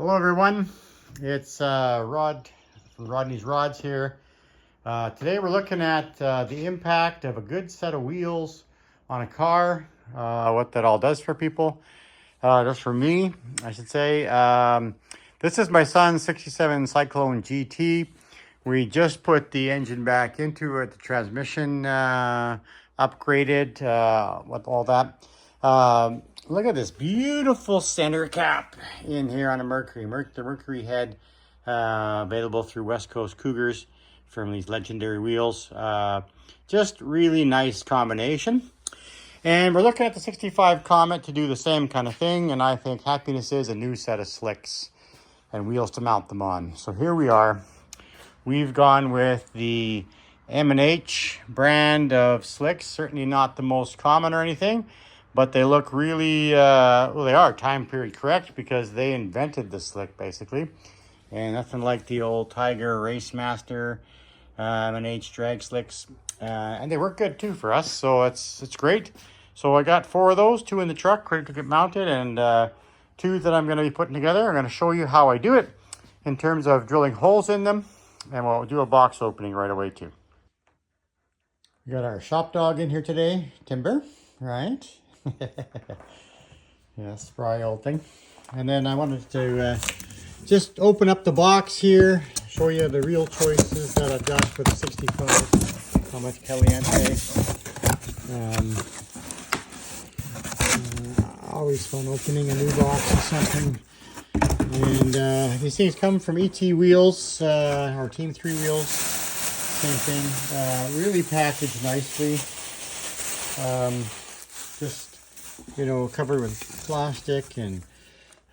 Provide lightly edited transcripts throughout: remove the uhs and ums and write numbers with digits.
Hello everyone, it's Rod from Rodney's Rods here. Today we're looking at the impact of a good set of wheels on a car, what that all does for people, just for me, I should say. This is my son's 67 Cyclone GT. We just put the engine back into it, the transmission upgraded, with all that. Look at this beautiful center cap in here on a Mercury. The Mercury head, available through West Coast Cougars from these legendary wheels. Just really nice combination. And we're looking at the 65 Comet to do the same kind of thing. And I think happiness is a new set of slicks and wheels to mount them on. So here we are. We've gone with the M&H brand of slicks. Certainly not the most common or anything, but they look really, well, they are time period correct because they invented the slick basically. And nothing like the old Tiger Racemaster M&H drag slicks. And they work good too for us, so it's great. So I got 4 of those, 2 in the truck ready to get mounted, and 2 that I'm going to be putting together. I'm going to show you how I do it in terms of drilling holes in them, and we'll do a box opening right away too. We got our shop dog in here today, Timber, right? Yeah, spry old thing. And then I wanted to just open up the box here, show you the real choices that I've got for the 65. How much Caliente. Always fun opening a new box or something. And these things come from ET Wheels, or Team 3 Wheels. Same thing. Really packaged nicely. Just, you know, covered with plastic and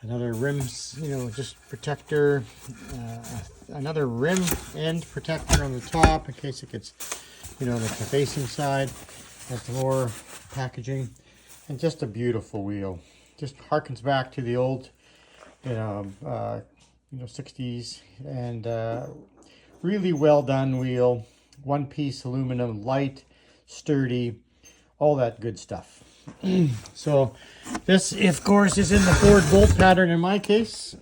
another rims, you know, just protector, another rim end protector on the top in case it gets, you know, the facing side. That's more packaging, and just a beautiful wheel. Just harkens back to the old, you know, 60s, and really well done wheel. One piece aluminum, light, sturdy, all that good stuff. So this, of course, is in the Ford bolt pattern in my case.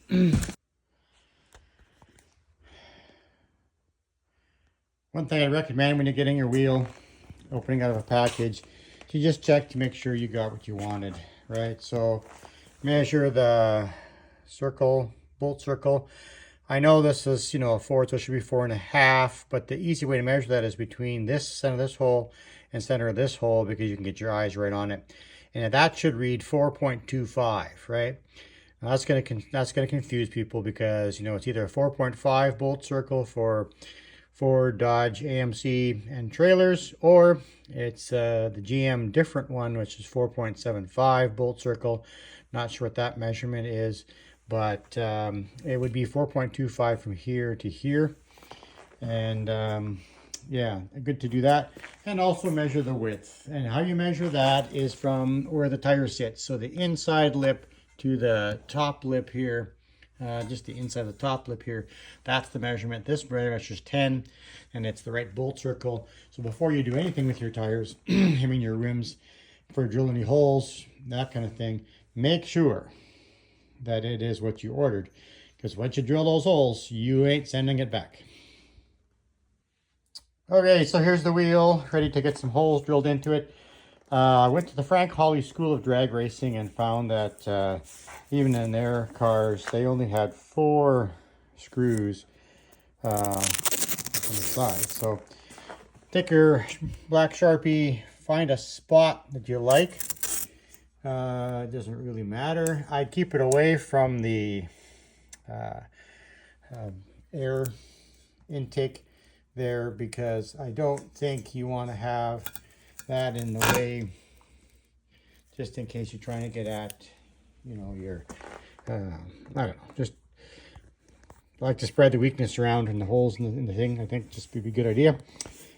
One thing I recommend when you're getting your wheel, opening out of a package, to just check to make sure you got what you wanted, right? So measure the circle, bolt circle. I know this is, you know, a 4, so it should be 4.5, but the easy way to measure that is between this center of this hole and center of this hole, because you can get your eyes right on it. And that should read 4.25, right? Now that's gonna confuse people because, you know, it's either a 4.5 bolt circle for Ford, Dodge, AMC, and trailers, or it's the GM different one, which is 4.75 bolt circle. Not sure what that measurement is, but it would be 4.25 from here to here. And yeah, good to do that. And also measure the width. And how you measure that is from where the tire sits. So the inside lip to the top lip here, just the inside of the top lip here, that's the measurement. This measures 10, and it's the right bolt circle. So before you do anything with your tires, I mean your rims, for drilling any holes, that kind of thing, make sure that it is what you ordered, because once you drill those holes, you ain't sending it back. Okay, so here's the wheel, ready to get some holes drilled into it. I went to the Frank Hawley School of Drag Racing and found that even in their cars, they only had 4 screws on the side. So take your black Sharpie, find a spot that you like. It doesn't really matter. I keep it away from the air intake there, because I don't think you want to have that in the way, just in case you're trying to get at, you know, your I don't know, just like to spread the weakness around in the holes in the thing. I think just would be a good idea.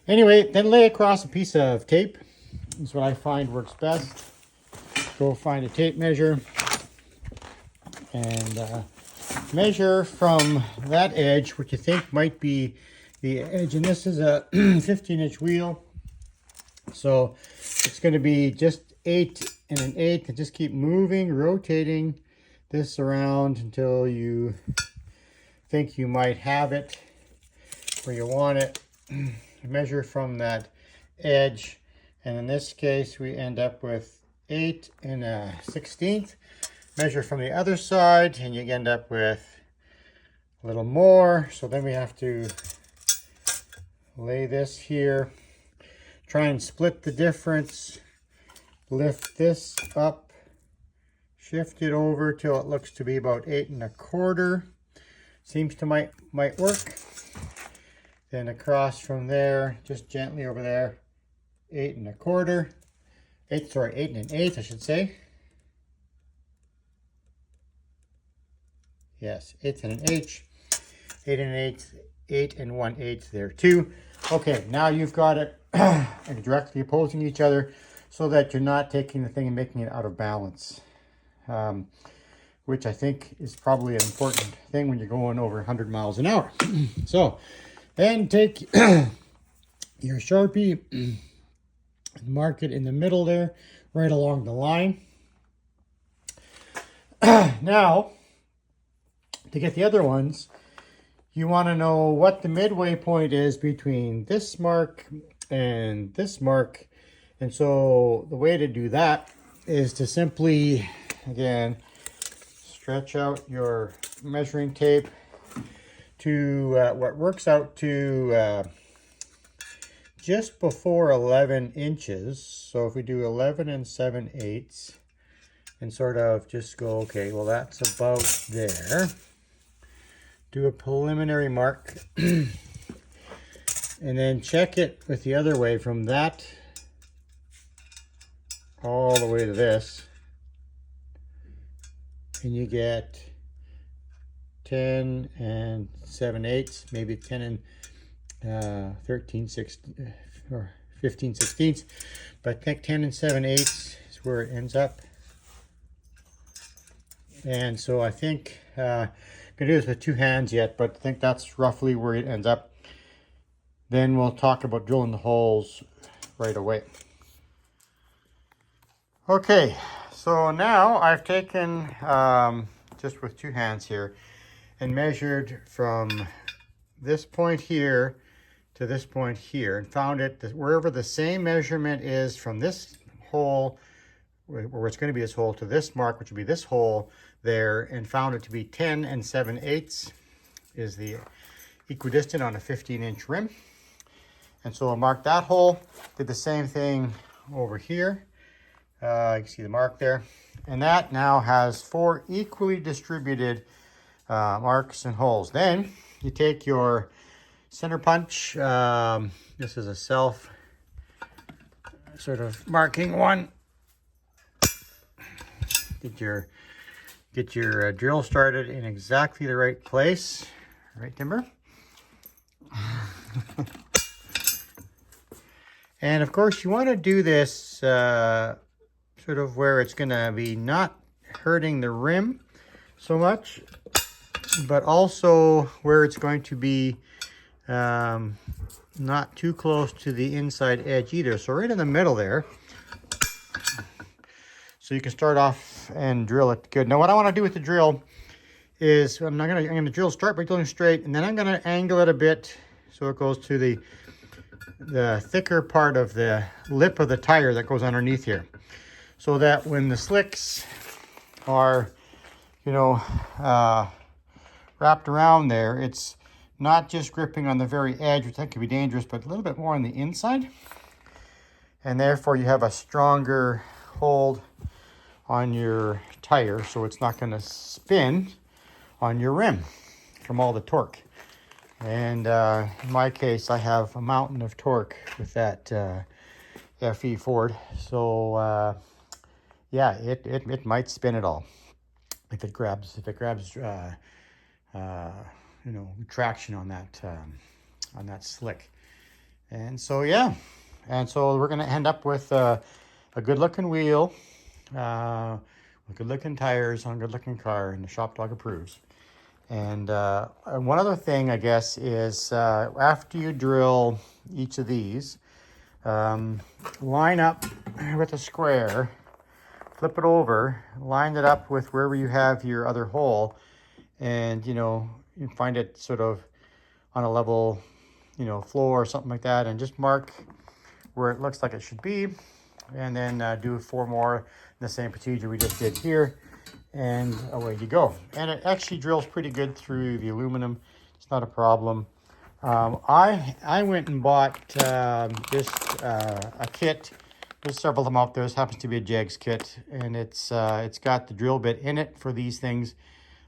Anyway, then lay across a piece of tape. That's what I find works best. Go find a tape measure and measure from that edge what you think might be the edge. And this is a 15-inch wheel, so it's going to be just 8 and an 8, and just keep moving, rotating this around until you think you might have it where you want it. Measure from that edge, and in this case we end up with 8 1/16. Measure from the other side and you end up with a little more. So then we have to lay this here, try and split the difference, lift this up, shift it over till it looks to be about 8 1/4. Seems to might work. Then across from there, just gently over there, 8 1/4. 8 1/8, I should say. Yes, 8 1/8. 8 1/8, 8 1/8 there too. Okay, now you've got it directly opposing each other so that you're not taking the thing and making it out of balance. Which I think is probably an important thing when you're going over 100 miles an hour. So, then take your Sharpie and mark it in the middle there, right along the line. Now, to get the other ones, you want to know what the midway point is between this mark and this mark. And so the way to do that is to simply, again, stretch out your measuring tape to what works out to just before 11 inches. So if we do 11 7/8 and sort of just go, okay, well that's about there. Do a preliminary mark and then check it with the other way from that all the way to this. And you get 10 7/8, maybe 10 13 16 or 15 16ths, but I think 10 7/8 is where it ends up. And so I think I'm gonna do this with 2 hands yet, but I think that's roughly where it ends up. Then we'll talk about drilling the holes right away. Okay, so now I've taken just with 2 hands here and measured from this point here to this point here and found it that wherever the same measurement is from this hole, where it's going to be this hole, to this mark, which would be this hole there, and found it to be 10 7/8 is the equidistant on a 15-inch rim. And so I'll mark that hole. Did the same thing over here. You can see the mark there. And that now has 4 equally distributed marks and holes. Then you take your center punch. This is a self sort of marking one. Get your drill started in exactly the right place. Right, Timber? And of course you want to do this sort of where it's going to be not hurting the rim so much, but also where it's going to be not too close to the inside edge either. So right in the middle there. So you can start off and drill it good. Now what I want to do with the drill is I'm going to drill, start by drilling straight, and then I'm going to angle it a bit so it goes to the thicker part of the lip of the tire that goes underneath here, so that when the slicks are, you know, wrapped around there, it's not just gripping on the very edge, which that could be dangerous, but a little bit more on the inside, and therefore you have a stronger hold on your tire, so it's not going to spin on your rim from all the torque. And in my case, I have a mountain of torque with that FE Ford. So yeah, it might spin it all if it grabs you know, traction on that slick. And so yeah, and so we're going to end up with a good looking wheel, with good looking tires on a good looking car, and the shop dog approves. And one other thing, I guess, is after you drill each of these, line up with a square flip it over, line it up with wherever you have your other hole, and you find it sort of on a level floor or something like that, and just mark where it looks like it should be, and then do 4 more, the same procedure we just did here, and away you go. And it actually drills pretty good through the aluminum. It's not a problem. I went and bought a kit. There's several of them out there. This happens to be a Jegs kit, and it's got the drill bit in it for these things.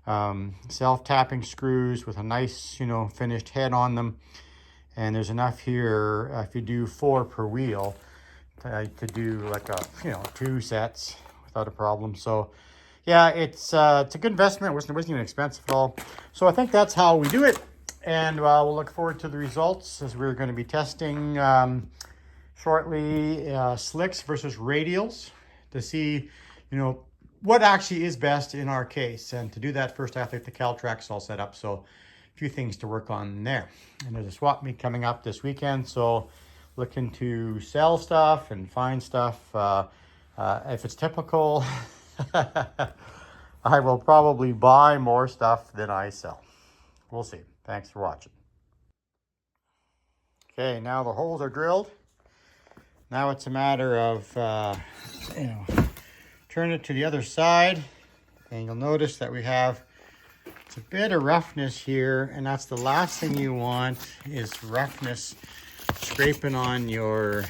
Self-tapping screws with a nice finished head on them, and there's enough here if you do 4 per wheel to do like a 2 sets without a problem. So yeah, it's a good investment. It wasn't even expensive at all. So I think that's how we do it, and we'll look forward to the results as we're going to be testing shortly slicks versus radials to see what actually is best in our case. And to do that, first I have to get the Caltrax all set up, so a few things to work on there. And there's a swap meet coming up this weekend, so looking to sell stuff and find stuff. If it's typical, I will probably buy more stuff than I sell. We'll see. Thanks for watching. Okay, now the holes are drilled. Now it's a matter of turn it to the other side, and you'll notice that we have a bit of roughness here, and that's the last thing you want, is roughness scraping on your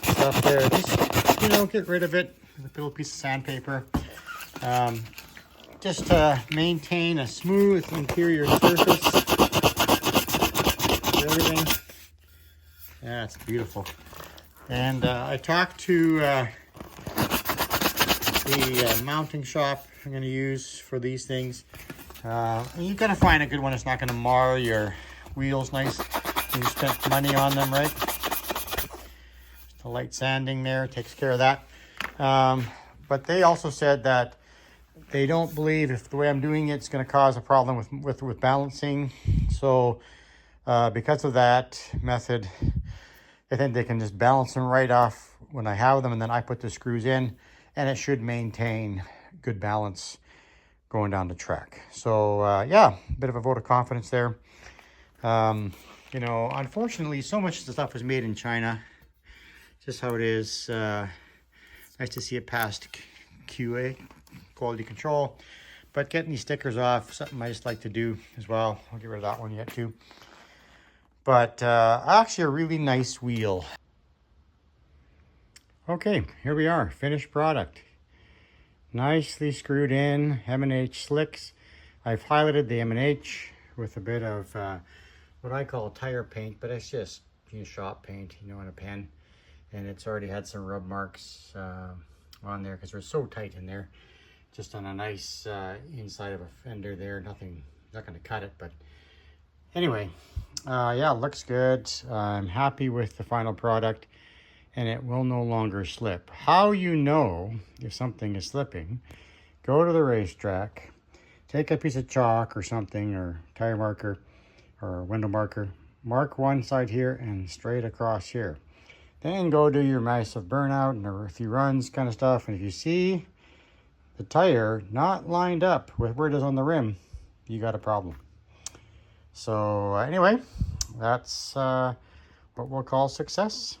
stuff there. Just get rid of it with a little piece of sandpaper, just to maintain a smooth interior surface for everything. Yeah, it's beautiful. And I talked to the mounting shop I'm going to use for these things. You got to find a good one that's not going to mar your wheels nice. You spent money on them, right? The light sanding there takes care of that. But they also said that they don't believe if the way I'm doing it's going to cause a problem with balancing. So because of that method, I think they can just balance them right off when I have them, and then I put the screws in, and it should maintain good balance going down the track. So yeah, a bit of a vote of confidence there. Unfortunately, so much of the stuff was made in China. Just how it is. Nice to see it past QA, quality control. But getting these stickers off, something I just like to do as well. I'll get rid of that one yet too. But actually a really nice wheel. Okay, here we are, finished product. Nicely screwed in, M&H slicks. I've highlighted the M&H with a bit of what I call tire paint, but it's just shop paint, in a pen. And it's already had some rub marks on there because they're so tight in there. Just on a nice inside of a fender there. Nothing, not going to cut it, but anyway, yeah, it looks good. I'm happy with the final product, and it will no longer slip. How you know if something is slipping, go to the racetrack, take a piece of chalk or something, or tire marker or window marker, mark one side here and straight across here. Then go do your massive burnout and a few runs kind of stuff, and if you see the tire not lined up with where it is on the rim, you got a problem. So anyway, that's what we'll call success.